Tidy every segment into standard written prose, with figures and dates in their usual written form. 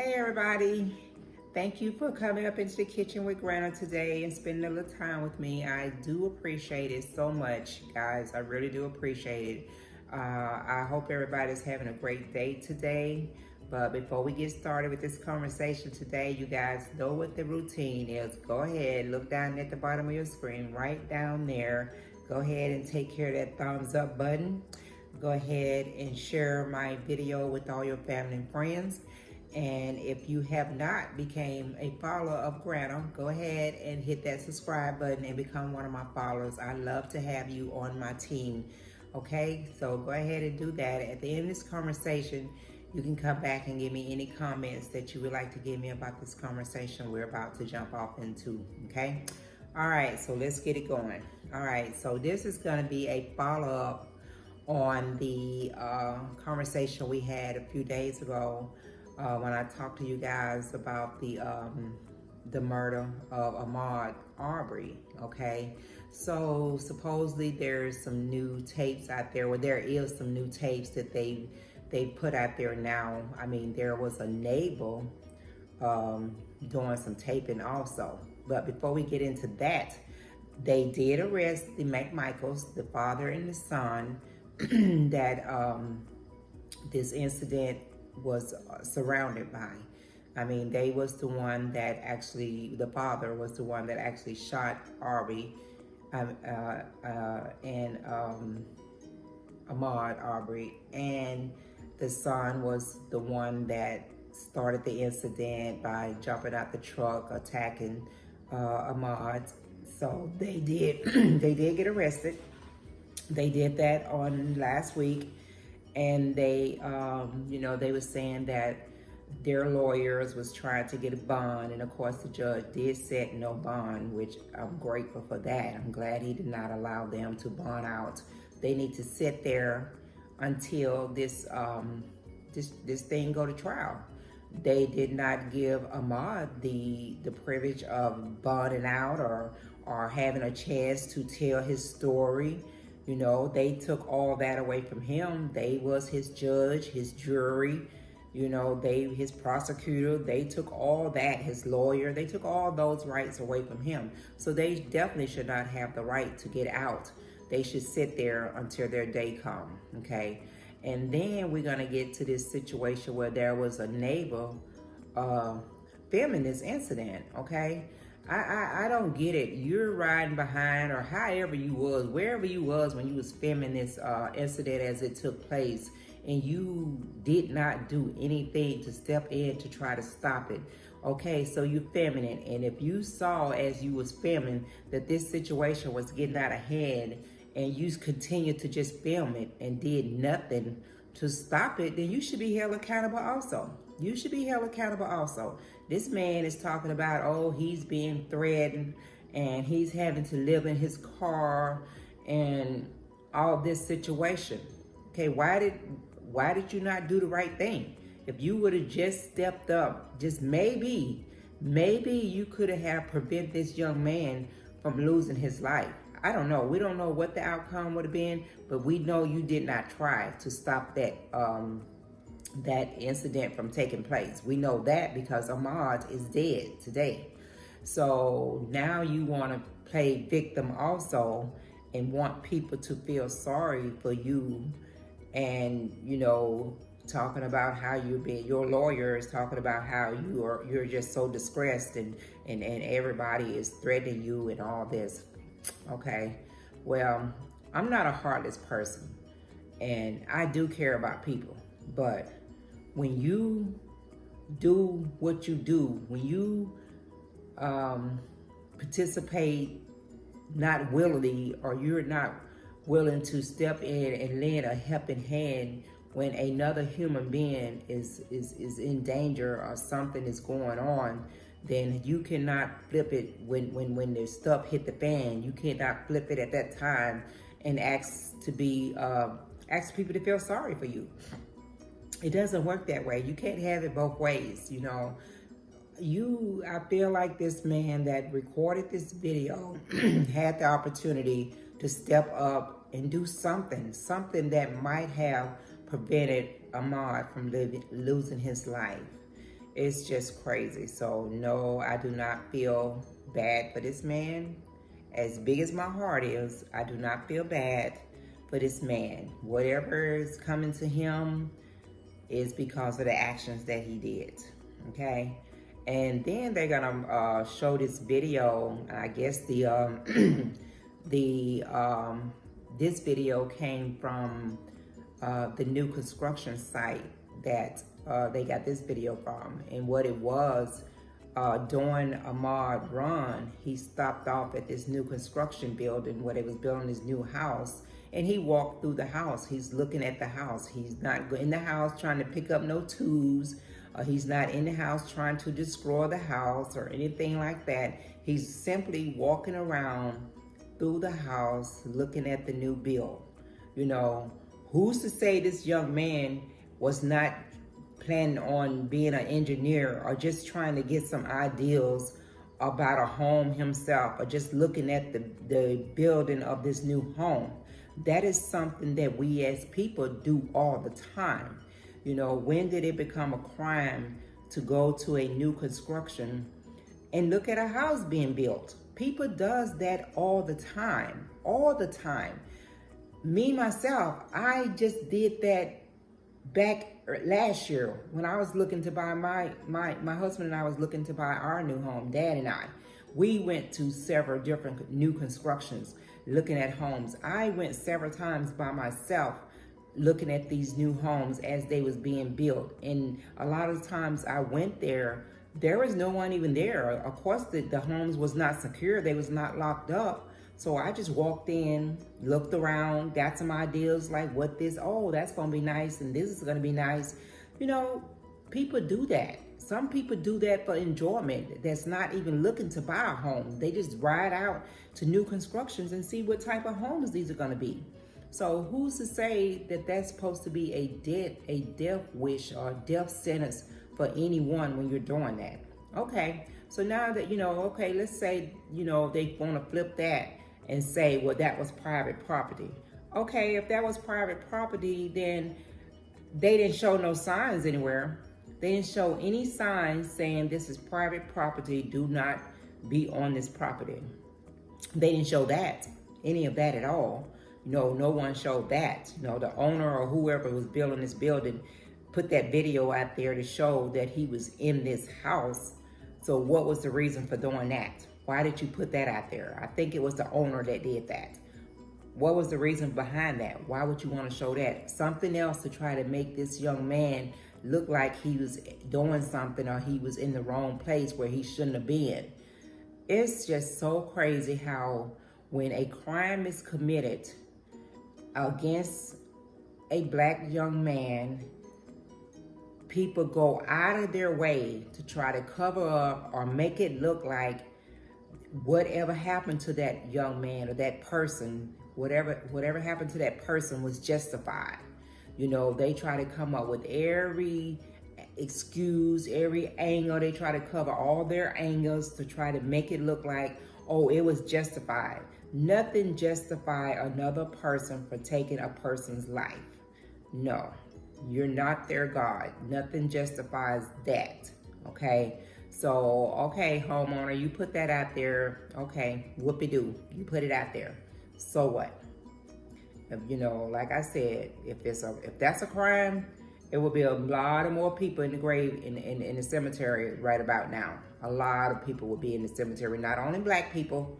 Hey everybody, thank you for coming up into the kitchen with Granna today and spending a little time with me. I do appreciate it so much, guys. I really do appreciate it. I hope everybody's having a great day today. But before we get started with this conversation today, you guys know what the routine is. Go ahead, look down at the bottom of your screen, right down there. Go ahead and take care of that thumbs up button. Go ahead and share my video with all your family and friends. And if you have not became a follower of Granna, go ahead and hit that subscribe button and become one of my followers. I love to have you on my team. Okay, so go ahead and do that. At the end of this conversation, you can come back and give me any comments that you would like to give me about this conversation we're about to jump off into. Okay, all right, so let's get it going. All right, so this is going to be a follow-up on the conversation we had a few days ago when I talked to you guys about the murder of Ahmaud Arbery. Okay, so supposedly there's some new tapes out there. Well, there is some new tapes that they put out there now. I mean, there was a neighbor doing some taping also. But before we get into that, they did arrest the McMichaels, the father and the son, that this incident was surrounded by. I mean, they was the one that actually, the father was the one that actually shot Arbery and Ahmaud Arbery, and the son was the one that started the incident by jumping out the truck, attacking Ahmaud. So they did they did get arrested. They did that on last week, and they, they were saying that their lawyers was trying to get a bond, and of course the judge did set no bond, which I'm grateful for that. I'm glad he did not allow them to bond out. They need to sit there until this this thing go to trial. They did not give Ahmaud the privilege of bonding out or having a chance to tell his story. You know, they took all that away from him. They was his judge, his jury, his prosecutor. They took all that, his lawyer. They took all those rights away from him. So they definitely should not have the right to get out. They should sit there until their day come, okay? And then we're gonna get to this situation where there was a neighbor filming this incident, okay? I don't get it. You're riding behind, or however you was, wherever you was when you was filming this incident as it took place, and you did not do anything to step in to try to stop it. Okay, so you filming it, and if you saw as you was filming that this situation was getting out of hand, and you continued to just film it and did nothing to stop it, then you should be held accountable also. You should be held accountable also. This man is talking about, oh, he's being threatened and he's having to live in his car and all this situation. Okay, why did you not do the right thing? If you would have just stepped up, just maybe you could have prevented this young man from losing his life. I don't know. We don't know what the outcome would have been, but we know you did not try to stop that that incident from taking place. We know that because Ahmaud is dead today. So now you want to play victim also and want people to feel sorry for you, and talking about how your lawyer is talking about how you're just so distressed and everybody is threatening you and all this. Okay, well, I'm not a heartless person, and I do care about people, but when you do what you do, when you participate not willingly, or you're not willing to step in and lend a helping hand when another human being is in danger or something is going on, then you cannot flip it when the stuff hit the fan. You cannot flip it at that time and ask people to feel sorry for you. It doesn't work that way. You can't have it both ways, I feel like this man that recorded this video had the opportunity to step up and do something that might have prevented Ahmaud from losing his life. It's just crazy. So no, I do not feel bad for this man. As big as my heart is, I do not feel bad for this man. Whatever is coming to him is because of the actions that he did. Okay. And then they're gonna show this video. I guess the the this video came from the new construction site that they got this video from. And what it was, during Ahmaud run, he stopped off at this new construction building where they was building this new house, and he walked through the house. He's looking at the house. He's not in the house trying to pick up no tools. He's not in the house trying to destroy the house or anything like that. He's simply walking around through the house looking at the new build. You know, who's to say this young man was not planning on being an engineer or just trying to get some ideas about a home himself, or just looking at the building of this new home? That is something that we as people do all the time. You know, when did it become a crime to go to a new construction and look at a house being built? People does that all the time, all the time. Me, myself, I just did that back last year when I was looking to buy my husband and I was looking to buy our new home, Dad and I. We went to several different new constructions looking at homes. I went several times by myself looking at these new homes as they was being built. And a lot of times I went there was no one even there. Of course, the homes was not secure. They was not locked up. So I just walked in, looked around, got some ideas like what this, oh, that's going to be nice, and this is going to be nice. You know, people do that. Some people do that for enjoyment. That's not even looking to buy a home. They just ride out to new constructions and see what type of homes these are going to be. So who's to say that that's supposed to be a death wish or a death sentence for anyone when you're doing that? Okay, so now that, you know, okay, let's say, you know, they want to flip that and say, well, that was private property. Okay, if that was private property, then they didn't show no signs anywhere. They didn't show any signs saying this is private property, do not be on this property. They didn't show that, any of that at all. You know, no one showed that. You know, the owner or whoever was building this building put that video out there to show that he was in this house. So what was the reason for doing that? Why did you put that out there? I think it was the owner that did that. What was the reason behind that? Why would you want to show that? Something else to try to make this young man look like he was doing something or he was in the wrong place where he shouldn't have been. It's just so crazy how when a crime is committed against a black young man, people go out of their way to try to cover up or make it look like whatever happened to that young man or that person, whatever happened to that person was justified. You know, they try to come up with every excuse, every angle. They try to cover all their angles to try to make it look like, oh, it was justified. Nothing justify another person for taking a person's life. No, you're not their God. Nothing justifies that, okay? So, okay, homeowner, you put that out there. Okay, whoopee-doo, you put it out there. So what? You know, like I said, if that's a crime, it will be a lot of more people in the grave in the cemetery right about now. A lot of people will be in the cemetery, not only black people.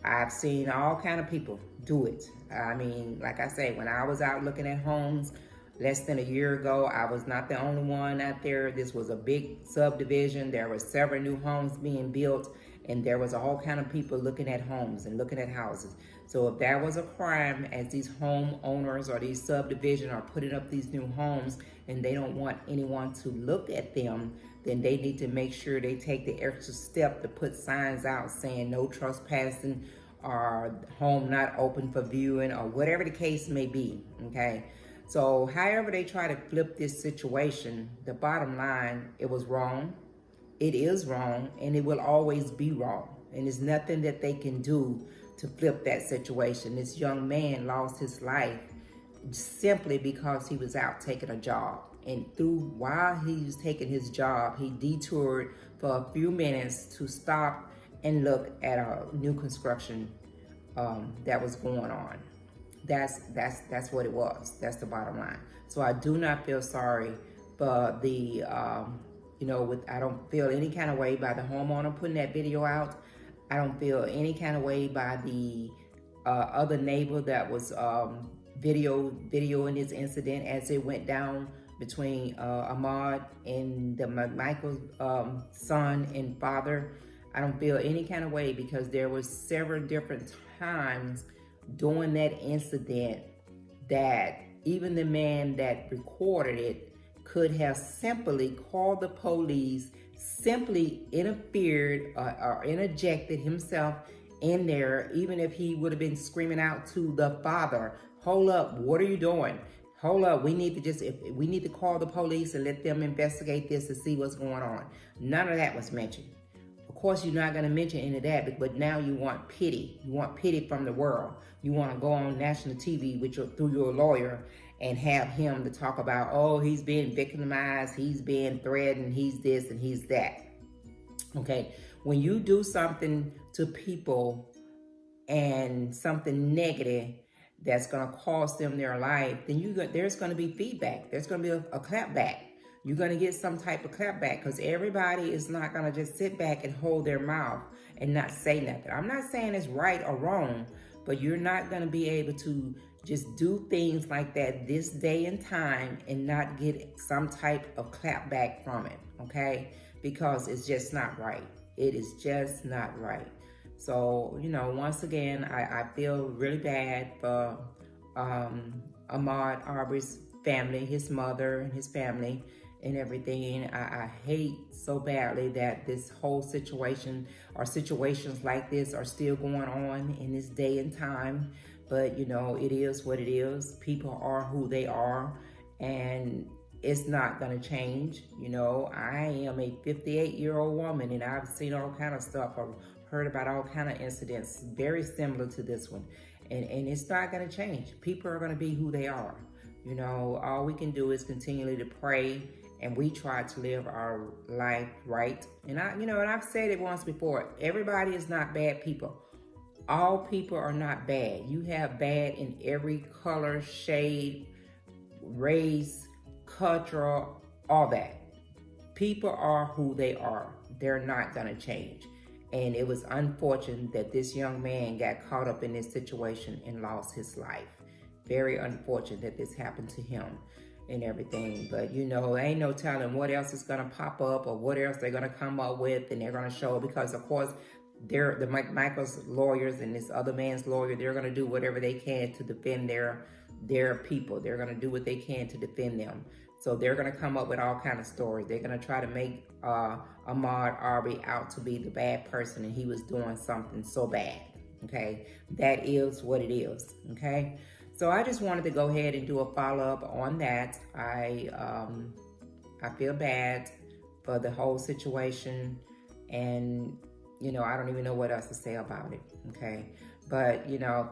I've seen all kind of people do it. I mean, like I say, when I was out looking at homes less than a year ago, I was not the only one out there. This was a big subdivision. There were several new homes being built, and there was all kind of people looking at homes and looking at houses. So if that was a crime, as these homeowners or these subdivisions are putting up these new homes and they don't want anyone to look at them, then they need to make sure they take the extra step to put signs out saying no trespassing or home not open for viewing or whatever the case may be, okay? So however they try to flip this situation, the bottom line, it was wrong. It is wrong, and it will always be wrong. And there's nothing that they can do to flip that situation. This young man lost his life simply because he was out taking a job. and while he was taking his job, he detoured for a few minutes to stop and look at a new construction that was going on. That's what it was. That's the bottom line. So I do not feel sorry for the I don't feel any kind of way by the homeowner putting that video out. I don't feel any kind of way by the other neighbor that was videoing this incident as it went down between Ahmaud and the Michael's son and father. I don't feel any kind of way because there was several different times during that incident that even the man that recorded it could have simply called the police, simply interfered or interjected himself in there, even if he would have been screaming out to the father, hold up, what are you doing? Hold up, we need to call the police and let them investigate this to see what's going on. None of that was mentioned. Of course, you're not going to mention any of that, but now you want pity. You want pity from the world. You want to go on national TV through your lawyer and have him to talk about, oh, he's being victimized, he's being threatened, he's this and he's that. Okay, when you do something to people and something negative that's going to cost them their life, then there's going to be feedback. There's going to be a clap back. You're going to get some type of clap back because everybody is not going to just sit back and hold their mouth and not say nothing. I'm not saying it's right or wrong, but you're not going to be able to just do things like that this day and time and not get some type of clap back from it, okay? Because it's just not right. It is just not right. So, once again, I feel really bad for Ahmaud Arbery's family, his mother and his family and everything. I hate so badly that this whole situation or situations like this are still going on in this day and time. But, it is what it is. People are who they are, and it's not going to change. I am a 58-year-old woman, and I've seen all kind of stuff. I've heard about all kind of incidents very similar to this one. And it's not going to change. People are going to be who they are. All we can do is continually to pray, and we try to live our life right. And I've said it once before, everybody is not bad people. All people are not bad. You have bad in every color, shade, race, culture, all that. People are who they are. They're not going to change. And it was unfortunate that this young man got caught up in this situation and lost his life. Very unfortunate that this happened to him and everything. But, ain't no telling what else is going to pop up or what else they're going to come up with and they're going to show. Because, of course, Michael's lawyers and this other man's lawyer, they're going to do whatever they can to defend their people. They're going to do what they can to defend them. So they're going to come up with all kinds of stories. They're going to try to make Ahmaud Arbery out to be the bad person, and he was doing something so bad, okay? That is what it is, okay? So I just wanted to go ahead and do a follow-up on that. I feel bad for the whole situation, and, I don't even know what else to say about it, okay? But,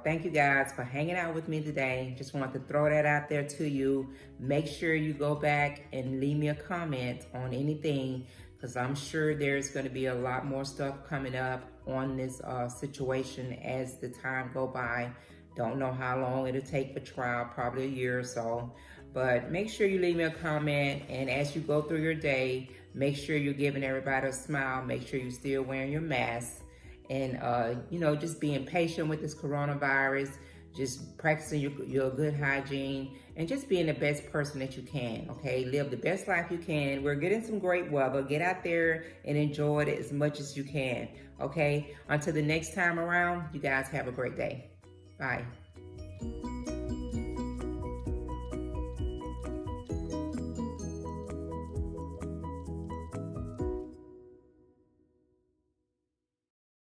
thank you guys for hanging out with me today. Just wanted to throw that out there to you. Make sure you go back and leave me a comment on anything, because I'm sure there's going to be a lot more stuff coming up on this situation as the time go by. Don't know how long it'll take for trial, probably a year or so. But make sure you leave me a comment, and as you go through your day, make sure you're giving everybody a smile. Make sure you're still wearing your mask. And, just being patient with this coronavirus, just practicing your good hygiene, and just being the best person that you can, okay? Live the best life you can. We're getting some great weather. Get out there and enjoy it as much as you can, okay? Until the next time around, you guys have a great day. Bye.